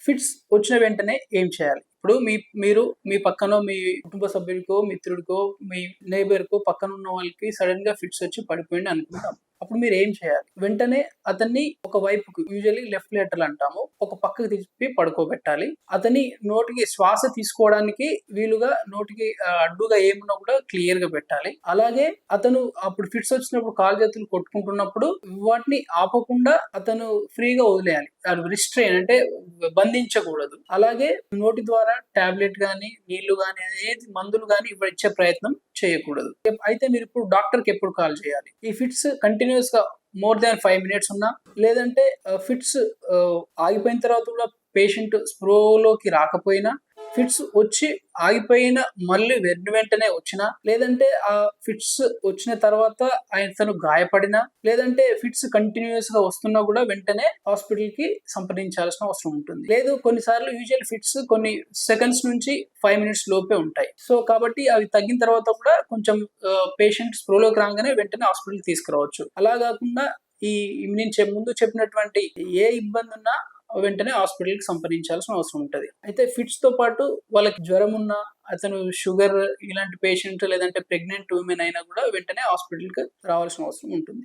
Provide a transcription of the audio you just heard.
Fits వచ్చిన వెంటనే ఏం చేయాలి? ఇప్పుడు మీరు మీ పక్కనో, మీ కుటుంబ సభ్యుడికో, మిత్రుడికో, మీ నైబర్‌కో పక్కనున్న వాళ్ళకి సడెన్‌గా ఫిట్స్ వచ్చి పడిపోయిండు అనుకుందాం. అప్పుడు మీరేం చేయాలి? వెంటనే అతన్ని ఒక వైపుకు, యూజువల్లీ లెఫ్ట్ లేటరల్ అంటాము, ఒక పక్కకు తిప్పి పడుకోబెట్టాలి. అతని నోటికి శ్వాస తీసుకోవడానికి వీలుగా నోటికి అడ్డుగా ఏమున్నా కూడా క్లియర్‌గా పెట్టాలి. అలాగే అతను అప్పుడు ఫిట్స్ వచ్చినప్పుడు కాళ్ళు చేతులు కొట్టుకుంటున్నప్పుడు వాటిని ఆపకుండా అతను ఫ్రీగా వదిలేయాలి. రిస్ట్రెయిన్ అంటే బంధించకూడదు. అలాగే నోటి ద్వారా టాబ్లెట్ గాని, నీళ్లు గాని, ఏది మందులు గాని ఇచ్చే ప్రయత్నం చేయకూడదు. అయితే మీరిప్పుడు డాక్టర్‌కి ఎప్పుడు కాల్ చేయాలి? ఈ ఫిట్స్ కంటిన్యూయస్‌గా మోర్ దాన్ 5 మినిట్స్ ఉన్నా, లేదంటే ఫిట్స్ ఆగిపోయిన తర్వాత కూడా పేషెంట్ స్పృహలోకి రాకపోయినా, ఫిట్స్ వచ్చి ఆగిపోయిన మళ్ళీ వెంటనే వచ్చినా, లేదంటే ఆ ఫిట్స్ వచ్చిన తర్వాత తను గాయపడినా, లేదంటే ఫిట్స్ కంటిన్యూయస్‌గా వస్తున్నా కూడా వెంటనే హాస్పిటల్‌కి సంప్రదించాల్సిన అవసరం ఉంటుంది. లేదు కొన్నిసార్లు యూజువల్ ఫిట్స్ కొన్ని సెకండ్స్ నుంచి 5 మినిట్స్ లోపే ఉంటాయి. సో కాబట్టి అవి తగ్గిన తర్వాత కూడా కొంచెం పేషెంట్ స్పృహలోకి రాగానే వెంటనే హాస్పిటల్‌కి తీసుకురావచ్చు. అలా గాకుండా ఈ నేను ముందు చెప్పినటువంటి ఏ ఇబ్బందున్నా వెంటనే హాస్పిటల్‌కి సంప్రదించాల్సిన అవసరం ఉంటది. అయితే ఫిట్స్‌తో పాటు వాళ్ళకి జ్వరం ఉన్నా, అతను షుగర్ ఇలాంటి పేషెంట్ లేదంటే ప్రెగ్నెంట్ వుమెన్ అయినా కూడా వెంటనే హాస్పిటల్‌కి రావాల్సిన అవసరం ఉంటుంది.